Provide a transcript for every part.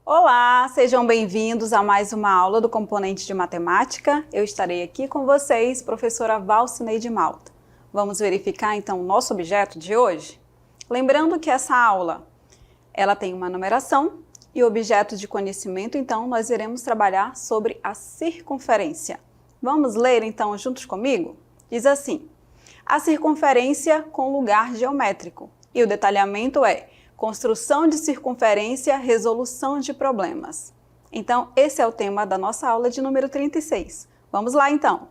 Olá, sejam bem-vindos a mais uma aula do Componente de Matemática. Eu estarei aqui com vocês, professora Valcineide Malta. Vamos verificar então o nosso objeto de hoje? Lembrando que essa aula, ela tem uma numeração e objeto de conhecimento, então nós iremos trabalhar sobre a circunferência. Vamos ler então juntos comigo? Diz assim: a circunferência com lugar geométrico. E o detalhamento é construção de circunferência, resolução de problemas. Então, esse é o tema da nossa aula de número 36. Vamos lá, então.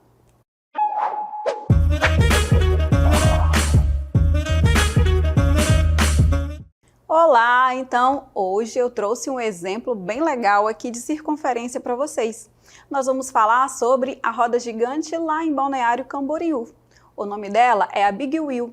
Olá, então, hoje eu trouxe um exemplo bem legal aqui de circunferência para vocês. Nós vamos falar sobre a roda gigante lá em Balneário Camboriú. O nome dela é a Big Wheel.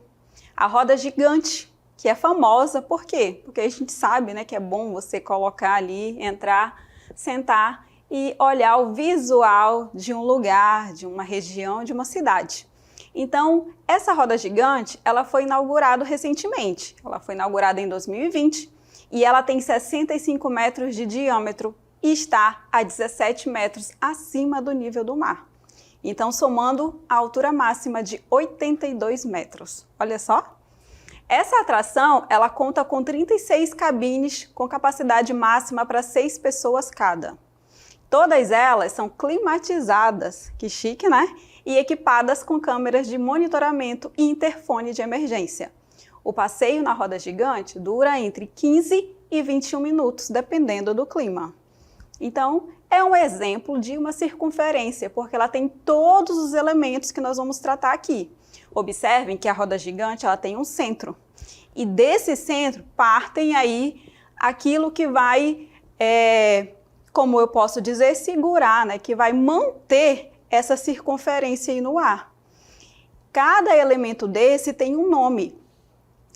A roda gigante, que é famosa, por quê? Porque a gente sabe, né, que é bom você colocar ali, entrar, sentar e olhar o visual de um lugar, de uma região, de uma cidade. Então, essa roda gigante, ela foi inaugurada recentemente. Ela foi inaugurada em 2020 e ela tem 65 metros de diâmetro e está a 17 metros acima do nível do mar. Então, somando a altura máxima de 82 metros. Olha só! Essa atração, ela conta com 36 cabines com capacidade máxima para 6 pessoas cada. Todas elas são climatizadas, que chique, né? E equipadas com câmeras de monitoramento e interfone de emergência. O passeio na roda gigante dura entre 15 e 21 minutos, dependendo do clima. Então, é um exemplo de uma circunferência, porque ela tem todos os elementos que nós vamos tratar aqui. Observem que a roda gigante ela tem um centro. E desse centro partem aí aquilo que vai, como eu posso dizer, segurar, né? Que vai manter essa circunferência aí no ar. Cada elemento desse tem um nome.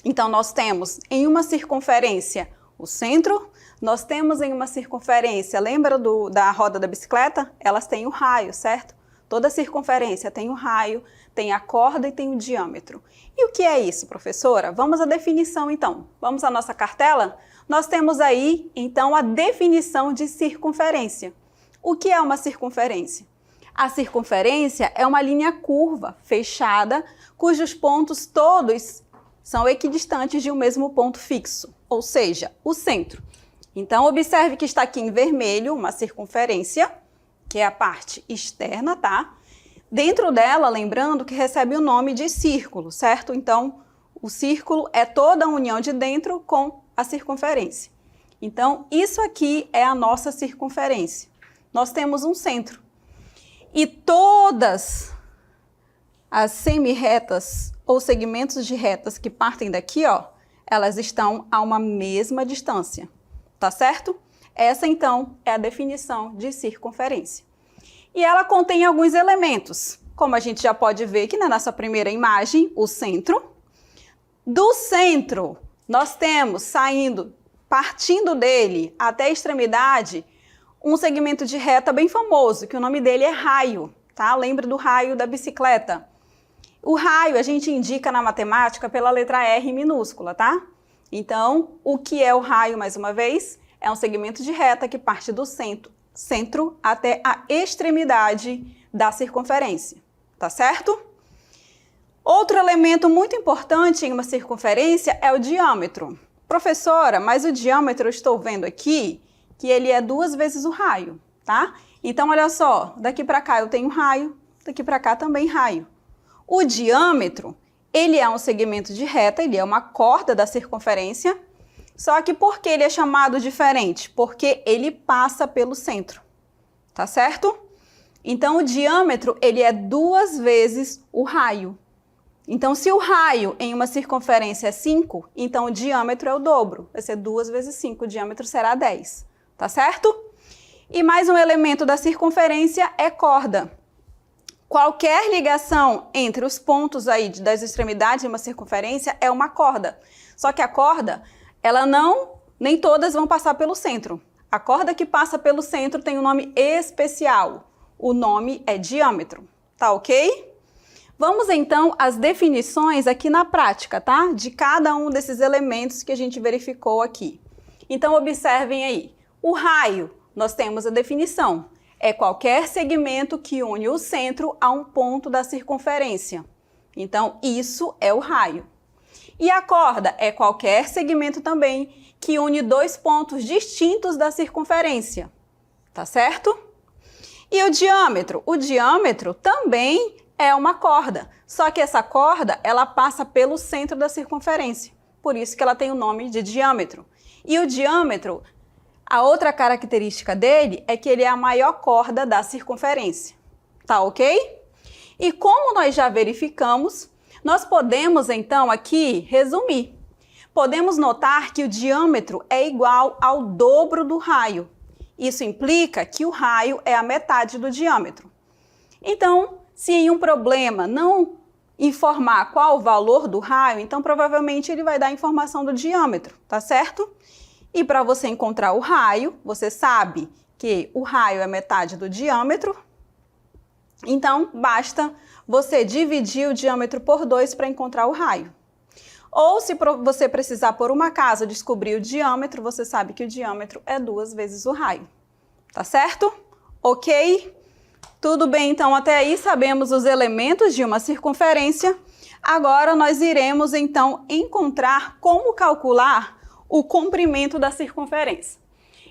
Então, nós temos em uma circunferência o centro, nós temos em uma circunferência, lembra da roda da bicicleta? Elas têm o raio, certo? Toda circunferência tem o raio, tem a corda e tem o diâmetro. E o que é isso, professora? Vamos à definição, então. Vamos à nossa cartela? Nós temos aí, então, a definição de circunferência. O que é uma circunferência? A circunferência é uma linha curva, fechada, cujos pontos todos são equidistantes de um mesmo ponto fixo, ou seja, o centro. Então, observe que está aqui em vermelho uma circunferência, que é a parte externa, tá? Dentro dela, lembrando que recebe o nome de círculo, certo? Então, o círculo é toda a união de dentro com a circunferência. Então, isso aqui é a nossa circunferência. Nós temos um centro. E todas as semi-retas ou segmentos de retas que partem daqui, ó, elas estão a uma mesma distância, tá certo? Essa, então, é a definição de circunferência. E ela contém alguns elementos, como a gente já pode ver aqui na nossa primeira imagem, o centro. Do centro, nós temos partindo dele até a extremidade, um segmento de reta bem famoso, que o nome dele é raio, tá? Lembra do raio da bicicleta? O raio a gente indica na matemática pela letra R minúscula, tá? Então, o que é o raio, mais uma vez? É um segmento de reta que parte do centro até a extremidade da circunferência, tá certo? Outro elemento muito importante em uma circunferência é o diâmetro. Professora, mas o diâmetro eu estou vendo aqui que ele é 2 vezes o raio, tá? Então, olha só, daqui para cá eu tenho raio, daqui para cá também raio. O diâmetro, ele é um segmento de reta, ele é uma corda da circunferência, só que por que ele é chamado diferente? Porque ele passa pelo centro, tá certo? Então, o diâmetro, ele é 2 vezes o raio. Então, se o raio em uma circunferência é 5, então o diâmetro é o dobro. Vai ser 2 vezes 5, o diâmetro será 10. Tá certo? E mais um elemento da circunferência é corda. Qualquer ligação entre os pontos aí das extremidades de uma circunferência é uma corda. Só que a corda, nem todas vão passar pelo centro. A corda que passa pelo centro tem um nome especial. O nome é diâmetro. Tá ok? Vamos então às definições aqui na prática, tá? De cada um desses elementos que a gente verificou aqui. Então observem aí. O raio, nós temos a definição. É qualquer segmento que une o centro a um ponto da circunferência. Então isso é o raio. E a corda é qualquer segmento também que une dois pontos distintos da circunferência. Tá certo? E o diâmetro? O diâmetro também é uma corda, só que essa corda, ela passa pelo centro da circunferência, por isso que ela tem o nome de diâmetro. E o diâmetro, a outra característica dele é que ele é a maior corda da circunferência, tá ok? E como nós já verificamos, nós podemos então aqui resumir. Podemos notar que o diâmetro é igual ao dobro do raio. Isso implica que o raio é a metade do diâmetro. Então, se em um problema não informar qual o valor do raio, então provavelmente ele vai dar a informação do diâmetro, tá certo? E para você encontrar o raio, você sabe que o raio é metade do diâmetro, então basta você dividir o diâmetro por 2 para encontrar o raio. Ou se você precisar por um acaso descobrir o diâmetro, você sabe que o diâmetro é 2 vezes o raio, tá certo? Ok? Tudo bem, então até aí sabemos os elementos de uma circunferência. Agora nós iremos então encontrar como calcular o comprimento da circunferência.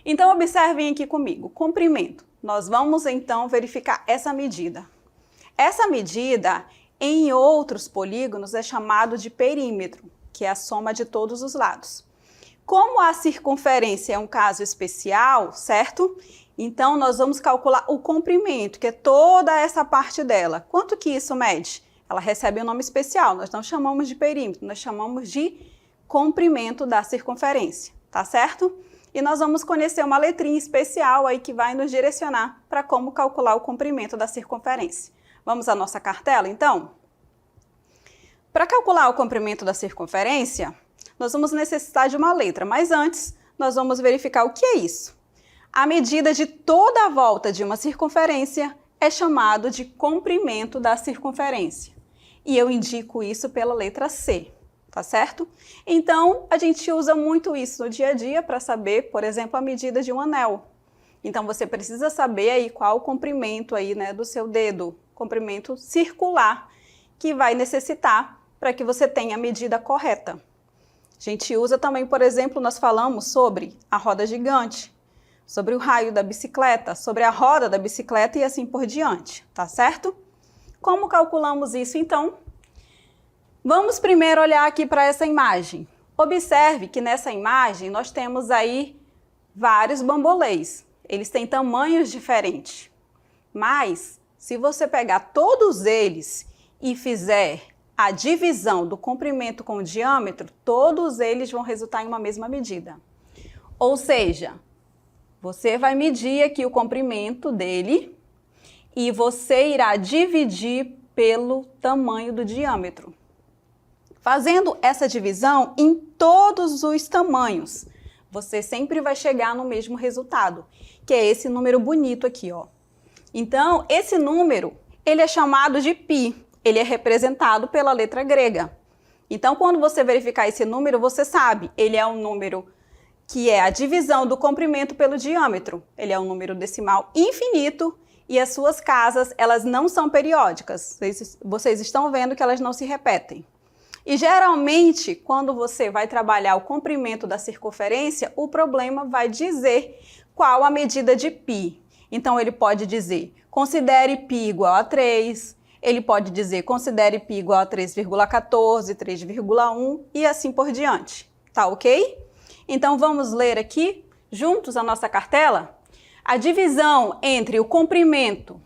Então observem aqui comigo, comprimento. Nós vamos então verificar essa medida. Essa medida em outros polígonos é chamado de perímetro, que é a soma de todos os lados. Como a circunferência é um caso especial, certo? Então, nós vamos calcular o comprimento, que é toda essa parte dela. Quanto que isso mede? Ela recebe um nome especial, nós não chamamos de perímetro, nós chamamos de comprimento da circunferência, tá certo? E nós vamos conhecer uma letrinha especial aí que vai nos direcionar para como calcular o comprimento da circunferência. Vamos à nossa cartela, então? Para calcular o comprimento da circunferência, nós vamos necessitar de uma letra, mas antes nós vamos verificar o que é isso. A medida de toda a volta de uma circunferência é chamado de comprimento da circunferência. E eu indico isso pela letra C, tá certo? Então, a gente usa muito isso no dia a dia para saber, por exemplo, a medida de um anel. Então, você precisa saber aí qual o comprimento aí, né, do seu dedo, comprimento circular, que vai necessitar para que você tenha a medida correta. A gente usa também, por exemplo, nós falamos sobre a roda gigante, sobre o raio da bicicleta, sobre a roda da bicicleta e assim por diante, tá certo? Como calculamos isso, então? Vamos primeiro olhar aqui para essa imagem. Observe que nessa imagem nós temos aí vários bambolês. Eles têm tamanhos diferentes. Mas, se você pegar todos eles e fizer a divisão do comprimento com o diâmetro, todos eles vão resultar em uma mesma medida. Ou seja, você vai medir aqui o comprimento dele e você irá dividir pelo tamanho do diâmetro. Fazendo essa divisão em todos os tamanhos, você sempre vai chegar no mesmo resultado, que é esse número bonito aqui, ó. Então, esse número, ele é chamado de π, ele é representado pela letra grega. Então, quando você verificar esse número, você sabe, ele é um número que é a divisão do comprimento pelo diâmetro. Ele é um número decimal infinito e as suas casas, elas não são periódicas. Vocês estão vendo que elas não se repetem. E geralmente, quando você vai trabalhar o comprimento da circunferência, o problema vai dizer qual a medida de π. Então, ele pode dizer, considere π igual a 3, ele pode dizer, considere π igual a 3,14, 3,1 e assim por diante. Tá ok? Então, vamos ler aqui, juntos, a nossa cartela? A divisão entre o comprimento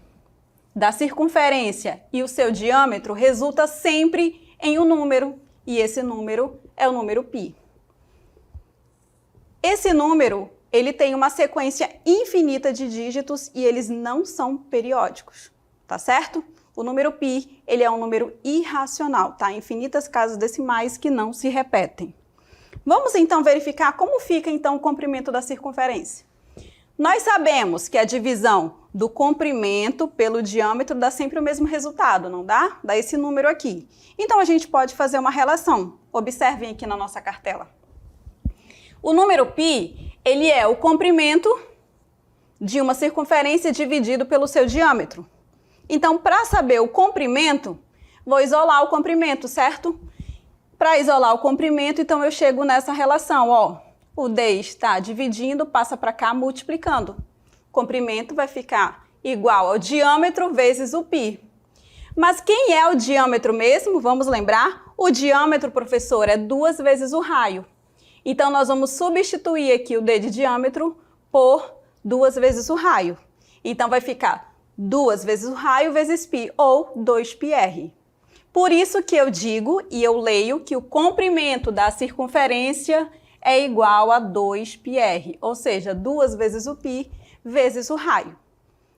da circunferência e o seu diâmetro resulta sempre em um número, e esse número é o número π. Esse número, ele tem uma sequência infinita de dígitos e eles não são periódicos, tá certo? O número π, ele é um número irracional, tá? Infinitas casas decimais que não se repetem. Vamos então verificar como fica então o comprimento da circunferência. Nós sabemos que a divisão do comprimento pelo diâmetro dá sempre o mesmo resultado, não dá? Dá esse número aqui. Então, a gente pode fazer uma relação. Observem aqui na nossa cartela. O número π, ele é o comprimento de uma circunferência dividido pelo seu diâmetro. Então, para saber o comprimento, vou isolar o comprimento, certo? Para isolar o comprimento, então eu chego nessa relação, ó. O D está dividindo, passa para cá multiplicando. O comprimento vai ficar igual ao diâmetro vezes o π. Mas quem é o diâmetro mesmo? Vamos lembrar? O diâmetro, professor, é 2 vezes o raio. Então, nós vamos substituir aqui o D de diâmetro por 2 vezes o raio. Então, vai ficar 2 vezes o raio vezes π, ou 2πr. Por isso que eu digo e eu leio que o comprimento da circunferência é igual a 2πr, ou seja, 2 vezes o π vezes o raio.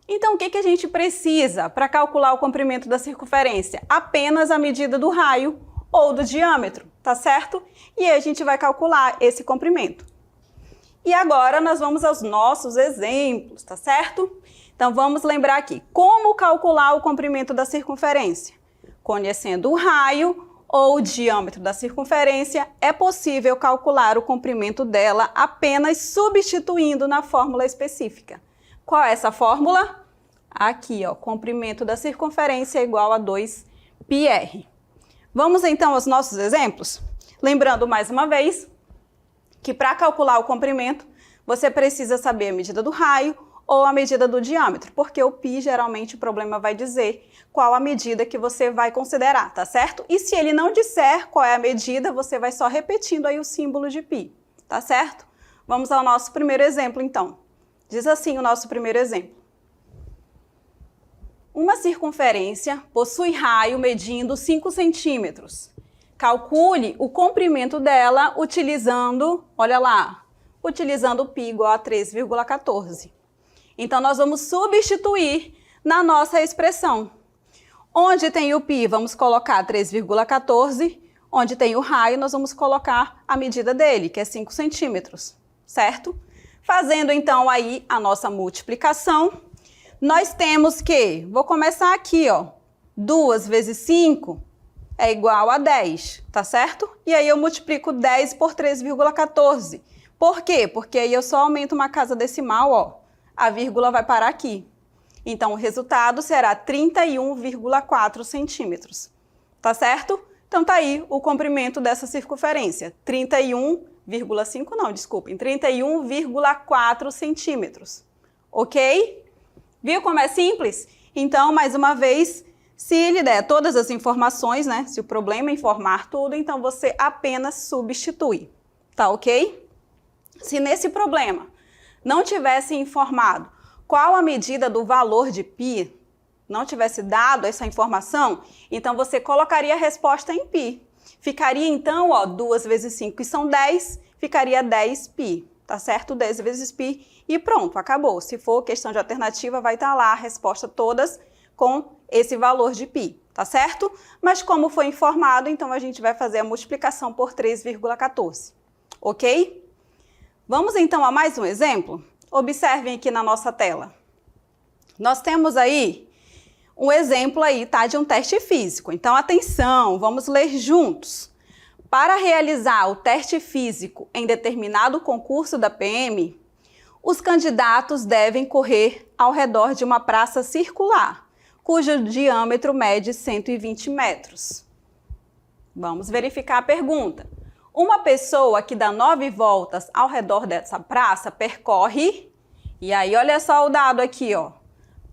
Então, o que a gente precisa para calcular o comprimento da circunferência? Apenas a medida do raio ou do diâmetro, tá certo? E aí a gente vai calcular esse comprimento. E agora nós vamos aos nossos exemplos, tá certo? Então, vamos lembrar aqui, como calcular o comprimento da circunferência? Conhecendo o raio ou o diâmetro da circunferência, é possível calcular o comprimento dela apenas substituindo na fórmula específica. Qual é essa fórmula? Aqui, ó, comprimento da circunferência é igual a 2πr. Vamos então aos nossos exemplos? Lembrando mais uma vez que para calcular o comprimento, você precisa saber a medida do raio ou a medida do diâmetro, porque o π, geralmente, o problema vai dizer qual a medida que você vai considerar, tá certo? E se ele não disser qual é a medida, você vai só repetindo aí o símbolo de π, tá certo? Vamos ao nosso primeiro exemplo, então. Diz assim o nosso primeiro exemplo. Uma circunferência possui raio medindo 5 centímetros. Calcule o comprimento dela utilizando, olha lá, utilizando π igual a 3,14. Então, nós vamos substituir na nossa expressão. Onde tem o π, vamos colocar 3,14. Onde tem o raio, nós vamos colocar a medida dele, que é 5 centímetros, certo? Fazendo, então, aí a nossa multiplicação, nós temos que, vou começar aqui, ó, 2 vezes 5 é igual a 10, tá certo? E aí eu multiplico 10 por 3,14. Por quê? Porque aí eu só aumento uma casa decimal, ó. A vírgula vai parar aqui. Então, o resultado será 31,4 centímetros. Tá certo? Então, tá aí o comprimento dessa circunferência. 31,5 não, desculpem. 31,4 centímetros. Ok? Viu como é simples? Então, mais uma vez, se ele der todas as informações, né? Se o problema é informar tudo, então você apenas substitui. Tá ok? Se nesse problema não tivesse informado qual a medida do valor de π, não tivesse dado essa informação, então você colocaria a resposta em π. Ficaria então, ó, 2 vezes 5, que são 10, ficaria 10π, tá certo? 10 vezes π e pronto, acabou. Se for questão de alternativa, vai estar lá a resposta todas com esse valor de π, tá certo? Mas como foi informado, então a gente vai fazer a multiplicação por 3,14, ok? Vamos então a mais um exemplo? Observem aqui na nossa tela. Nós temos aí um exemplo aí, tá, de um teste físico. Então, atenção, vamos ler juntos. Para realizar o teste físico em determinado concurso da PM, os candidatos devem correr ao redor de uma praça circular, cujo diâmetro mede 120 metros. Vamos verificar a pergunta. Uma pessoa que dá 9 voltas ao redor dessa praça percorre, e aí olha só o dado aqui, ó,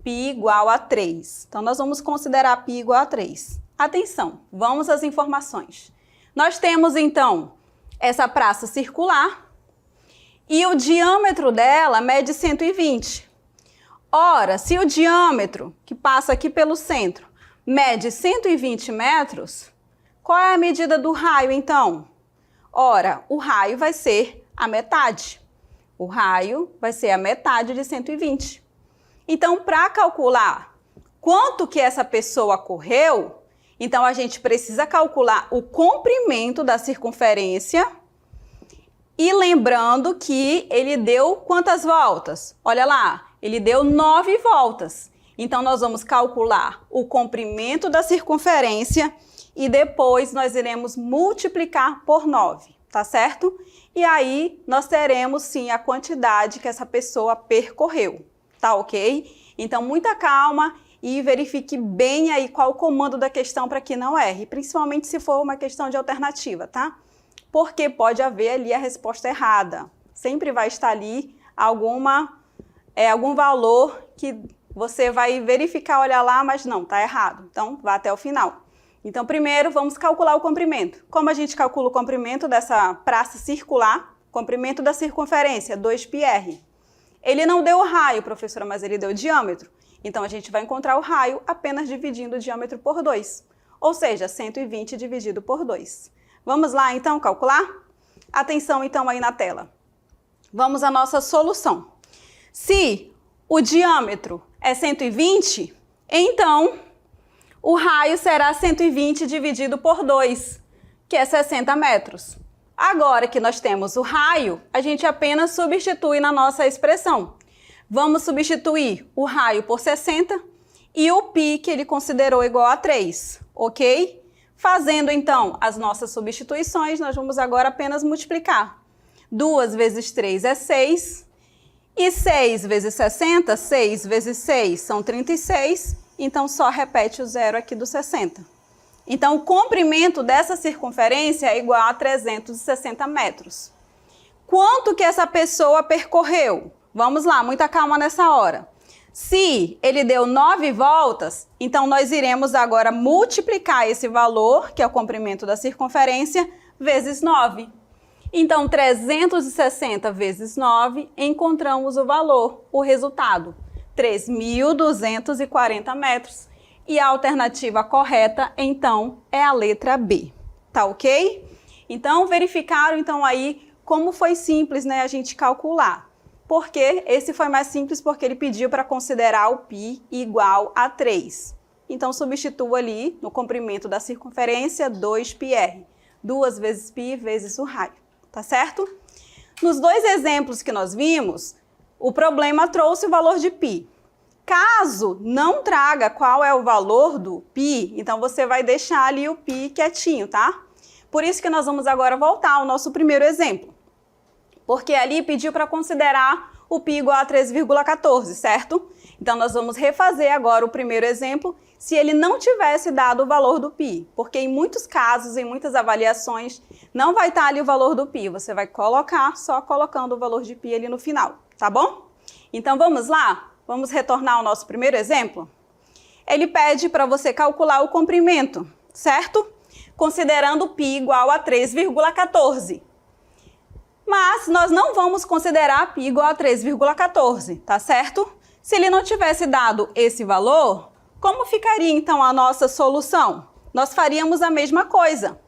π igual a 3. Então, nós vamos considerar π igual a 3. Atenção, vamos às informações. Nós temos, então, essa praça circular e o diâmetro dela mede 120. Ora, se o diâmetro, que passa aqui pelo centro, mede 120 metros, qual é a medida do raio, então? Ora, o raio vai ser a metade. O raio vai ser a metade de 120. Então, para calcular quanto que essa pessoa correu, então a gente precisa calcular o comprimento da circunferência E lembrando que ele deu quantas voltas? Olha lá, ele deu 9 voltas. Então, nós vamos calcular o comprimento da circunferência e depois nós iremos multiplicar por 9, tá certo? E aí, nós teremos sim a quantidade que essa pessoa percorreu, tá ok? Então, muita calma e verifique bem aí qual o comando da questão para que não erre, principalmente se for uma questão de alternativa, tá? Porque pode haver ali a resposta errada. Sempre vai estar ali algum valor que você vai verificar, olhar lá, mas não, está errado. Então, vá até o final. Então, primeiro, vamos calcular o comprimento. Como a gente calcula o comprimento dessa praça circular? Comprimento da circunferência, 2πr. Ele não deu o raio, professora, mas ele deu o diâmetro. Então, a gente vai encontrar o raio apenas dividindo o diâmetro por 2. Ou seja, 120 dividido por 2. Vamos lá, então, calcular? Atenção, então, aí na tela. Vamos à nossa solução. Se o diâmetro é 120, então o raio será 120 dividido por 2, que é 60 metros. Agora que nós temos o raio, a gente apenas substitui na nossa expressão. Vamos substituir o raio por 60 e o π que ele considerou igual a 3, ok? Fazendo, então, as nossas substituições, nós vamos agora apenas multiplicar. 2 vezes 3 é 6, e 6 vezes 60, 6 vezes 6 são 36, então só repete o zero aqui do 60. Então, o comprimento dessa circunferência é igual a 360 metros. Quanto que essa pessoa percorreu? Vamos lá, muita calma nessa hora. Se ele deu 9 voltas, então nós iremos agora multiplicar esse valor, que é o comprimento da circunferência, vezes 9. Então, 360 vezes 9, encontramos o valor, o resultado, 3.240 metros. E a alternativa correta, então, é a letra B. Tá ok? Então, verificaram, então, aí como foi simples, né, a gente calcular. Porque esse foi mais simples porque ele pediu para considerar o π igual a 3. Então, substitua ali no comprimento da circunferência 2πr. 2 vezes π vezes o raio. Tá certo? Nos dois exemplos que nós vimos, o problema trouxe o valor de π. Caso não traga qual é o valor do π, então você vai deixar ali o π quietinho, tá? Por isso que nós vamos agora voltar ao nosso primeiro exemplo. Porque ali pediu para considerar o π igual a 3,14, certo? Então, nós vamos refazer agora o primeiro exemplo se ele não tivesse dado o valor do π. Porque em muitos casos, em muitas avaliações, não vai estar ali o valor do π. Você vai colocar só colocando o valor de π ali no final, tá bom? Então, vamos lá? Vamos retornar ao nosso primeiro exemplo? Ele pede para você calcular o comprimento, certo? Considerando o π igual a 3,14. Mas nós não vamos considerar π igual a 3,14, tá certo? Se ele não tivesse dado esse valor, como ficaria então a nossa solução? Nós faríamos a mesma coisa.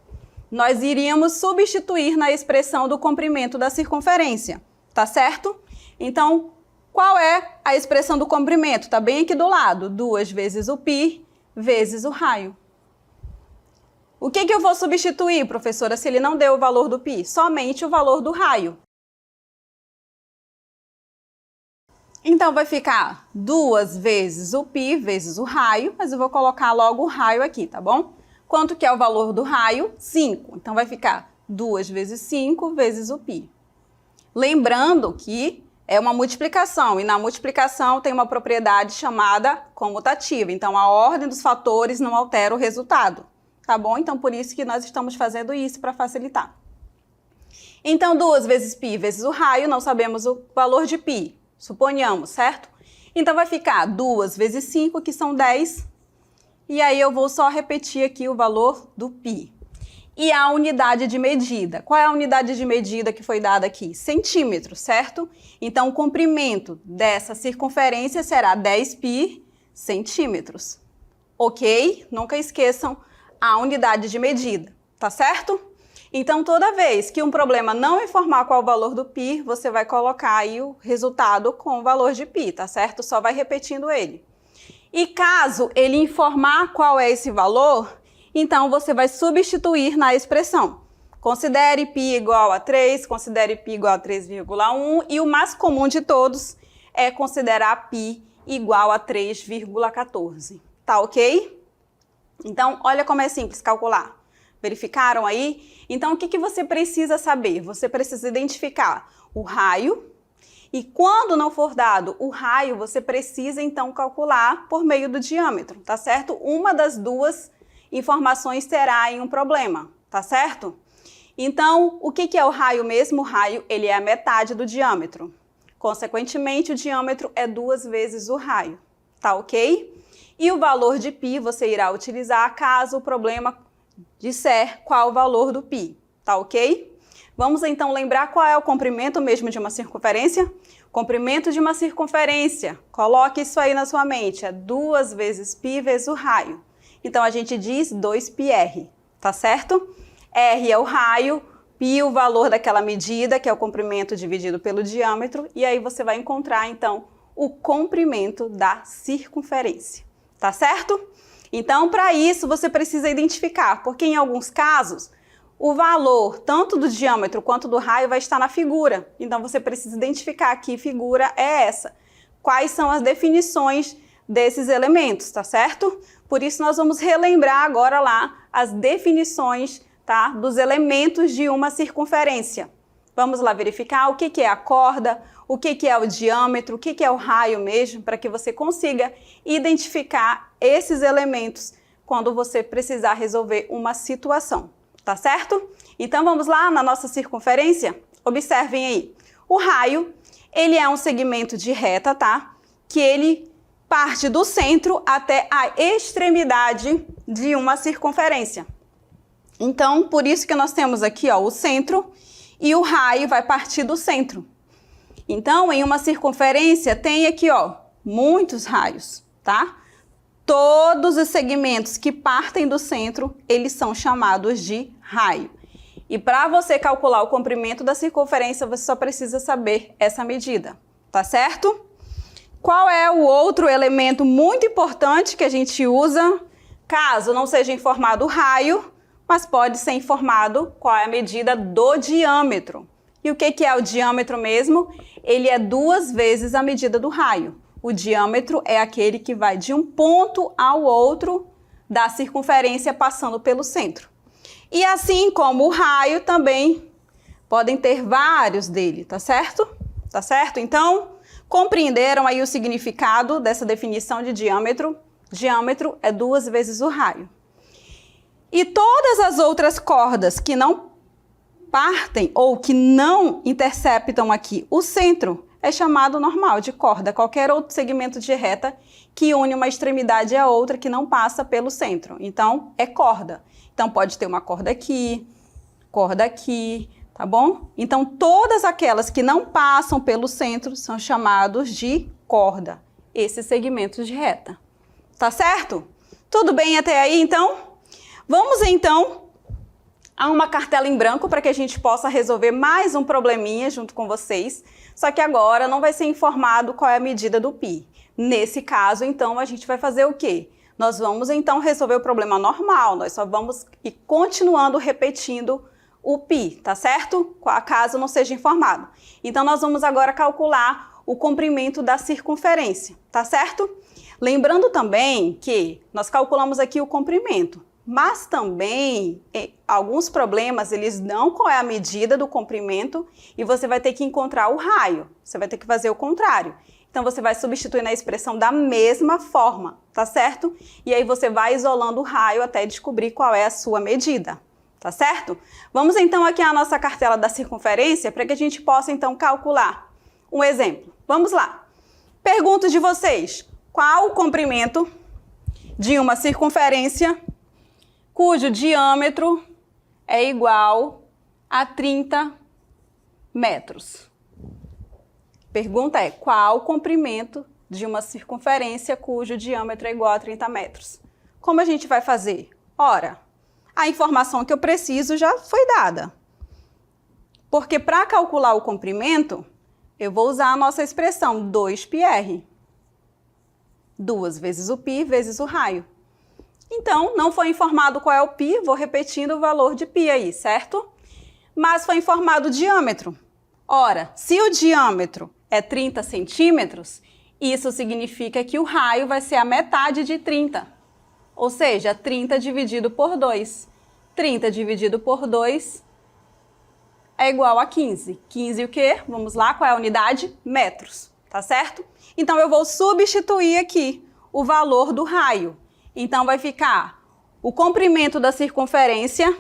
Nós iríamos substituir na expressão do comprimento da circunferência, tá certo? Então, qual é a expressão do comprimento? Tá bem aqui do lado, 2 vezes o π vezes o raio. O que eu vou substituir, professora, se ele não deu o valor do π? Somente o valor do raio. Então, vai ficar 2 vezes o π vezes o raio, mas eu vou colocar logo o raio aqui, tá bom? Quanto que é o valor do raio? 5. Então, vai ficar 2 vezes 5 vezes o π. Lembrando que é uma multiplicação, e na multiplicação tem uma propriedade chamada comutativa. Então, a ordem dos fatores não altera o resultado. Tá bom? Então, por isso que nós estamos fazendo isso para facilitar. Então, 2 vezes π vezes o raio, não sabemos o valor de π, suponhamos, certo? Então, vai ficar 2 vezes 5, que são 10, e aí eu vou só repetir aqui o valor do π. E a unidade de medida. Qual é a unidade de medida que foi dada aqui? Centímetros, certo? Então, o comprimento dessa circunferência será 10π centímetros. Ok? Nunca esqueçam a unidade de medida, tá certo? Então, toda vez que um problema não informar qual é o valor do π, você vai colocar aí o resultado com o valor de π, tá certo? Só vai repetindo ele. E caso ele informar qual é esse valor, então você vai substituir na expressão. Considere π igual a 3, considere π igual a 3,1 e o mais comum de todos é considerar π igual a 3,14. Tá ok? Então, olha como é simples calcular. Verificaram aí? Então, o que você precisa saber? Você precisa identificar o raio e quando não for dado o raio, você precisa então calcular por meio do diâmetro, tá certo? Uma das duas informações terá aí um problema, tá certo? Então, o que é o raio mesmo? O raio, ele é a metade do diâmetro. Consequentemente, o diâmetro é 2 vezes o raio, tá ok? E o valor de π você irá utilizar caso o problema disser qual o valor do π, tá ok? Vamos então lembrar qual é o comprimento mesmo de uma circunferência? Comprimento de uma circunferência, coloque isso aí na sua mente, é 2 vezes π vezes o raio. Então, a gente diz 2πr, tá certo? R é o raio, π o valor daquela medida, que é o comprimento dividido pelo diâmetro, e aí você vai encontrar, então, o comprimento da circunferência, tá certo? Então, para isso, você precisa identificar, porque em alguns casos, o valor tanto do diâmetro quanto do raio vai estar na figura. Então, você precisa identificar que figura é essa. Quais são as definições desses elementos, tá certo? Por isso, nós vamos relembrar agora lá as definições, tá, dos elementos de uma circunferência. Vamos lá verificar o que é a corda, o que é o diâmetro, o que é o raio mesmo, para que você consiga identificar esses elementos quando você precisar resolver uma situação, tá certo? Então vamos lá na nossa circunferência? Observem aí. O raio, ele é um segmento de reta, tá? Que ele parte do centro até a extremidade de uma circunferência. Então, por isso que nós temos aqui, ó, o centro e o raio vai partir do centro. Então, em uma circunferência tem aqui, ó, muitos raios, tá? Todos os segmentos que partem do centro, eles são chamados de raio. E para você calcular o comprimento da circunferência, você só precisa saber essa medida, tá certo? Qual é o outro elemento muito importante que a gente usa, caso não seja informado o raio, mas pode ser informado qual é a medida do diâmetro. E o que é o diâmetro mesmo? Ele é 2 vezes a medida do raio. O diâmetro é aquele que vai de um ponto ao outro da circunferência passando pelo centro. E assim como o raio também podem ter vários dele, tá certo? Tá certo? Então, compreenderam aí o significado dessa definição de diâmetro? Diâmetro é 2 vezes o raio. E todas as outras cordas que não partem ou que não interceptam aqui o centro é chamado normal de corda. Qualquer outro segmento de reta que une uma extremidade à outra que não passa pelo centro. Então, é corda. Então, pode ter uma corda aqui, tá bom? Então, todas aquelas que não passam pelo centro são chamados de corda. Esses segmentos de reta. Tá certo? Tudo bem até aí, então? Vamos, então, a uma cartela em branco para que a gente possa resolver mais um probleminha junto com vocês. Só que agora não vai ser informado qual é a medida do π. Nesse caso, então, a gente vai fazer o quê? Nós vamos, então, resolver o problema normal. Nós só vamos ir continuando repetindo o π, tá certo? Caso não seja informado. Então, nós vamos agora calcular o comprimento da circunferência, tá certo? Lembrando também que nós calculamos aqui o comprimento. Mas também, alguns problemas, eles dão qual é a medida do comprimento e você vai ter que encontrar o raio. Você vai ter que fazer o contrário. Então, você vai substituir na expressão da mesma forma, tá certo? E aí você vai isolando o raio até descobrir qual é a sua medida, tá certo? Vamos então aqui à nossa cartela da circunferência para que a gente possa então calcular um exemplo. Vamos lá. Pergunto de vocês, qual o comprimento de uma circunferência cujo diâmetro é igual a 30 metros. Pergunta é, qual o comprimento de uma circunferência cujo diâmetro é igual a 30 metros? Como a gente vai fazer? Ora, a informação que eu preciso já foi dada. Porque para calcular o comprimento, eu vou usar a nossa expressão 2πr. 2 vezes o π vezes o raio. Então, não foi informado qual é o π, vou repetindo o valor de π aí, certo? mas foi informado o diâmetro. Ora, se o diâmetro é 30 centímetros, isso significa que o raio vai ser a metade de 30. Ou seja, 30 dividido por 2. 30 dividido por 2 é igual a 15. 15 o quê? Vamos lá, qual é a unidade? Metros, tá certo? Então, eu vou substituir aqui o valor do raio. Então, vai ficar o comprimento da circunferência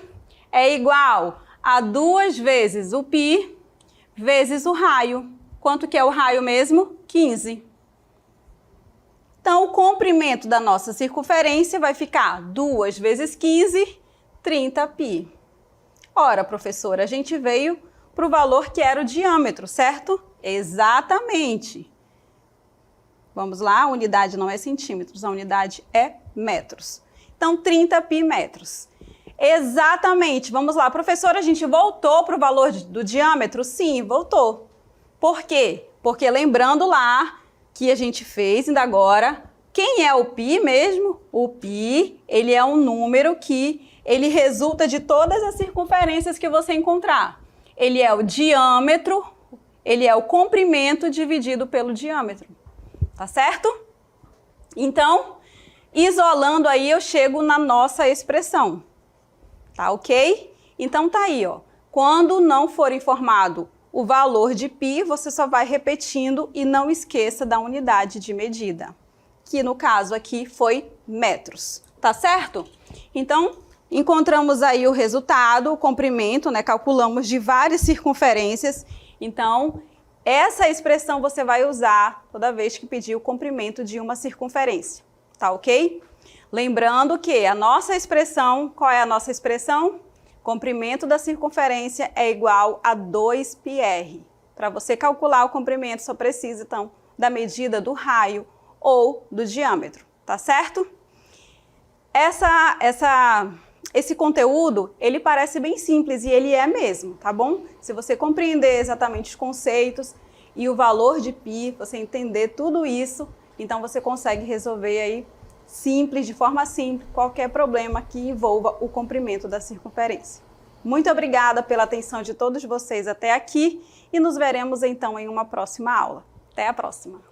é igual a 2 vezes o π vezes o raio. Quanto que é o raio mesmo? 15. Então, o comprimento da nossa circunferência vai ficar 2 vezes 15, 30π. Ora, professora, a gente veio para o valor que era o diâmetro, certo? Exatamente. Vamos lá, a unidade não é centímetros, a unidade é metros. Então, 30π metros. Exatamente. Vamos lá, professora, a gente voltou para o valor do diâmetro? Sim, voltou. Por quê? Porque lembrando lá que a gente fez ainda agora, quem é o π mesmo? O π, ele é um número que ele resulta de todas as circunferências que você encontrar. Ele é o diâmetro, ele é o comprimento dividido pelo diâmetro. Tá certo? Então, isolando aí, eu chego na nossa expressão. Tá ok? Então, tá aí, ó. Quando não for informado o valor de π, você só vai repetindo e não esqueça da unidade de medida, que no caso aqui foi metros. Tá certo? Então, encontramos aí o resultado, o comprimento, né? Calculamos de várias circunferências. Então, essa expressão você vai usar toda vez que pedir o comprimento de uma circunferência. Tá ok? Lembrando que a nossa expressão, qual é a nossa expressão? Comprimento da circunferência é igual a 2πr. Para você calcular o comprimento, só precisa, então, da medida do raio ou do diâmetro. Tá certo? Esse conteúdo, ele parece bem simples e ele é mesmo, tá bom? Se você compreender exatamente os conceitos e o valor de π, você entender tudo isso, então você consegue resolver aí simples, de forma simples, qualquer problema que envolva o comprimento da circunferência. Muito obrigada pela atenção de todos vocês até aqui e nos veremos então em uma próxima aula. Até a próxima!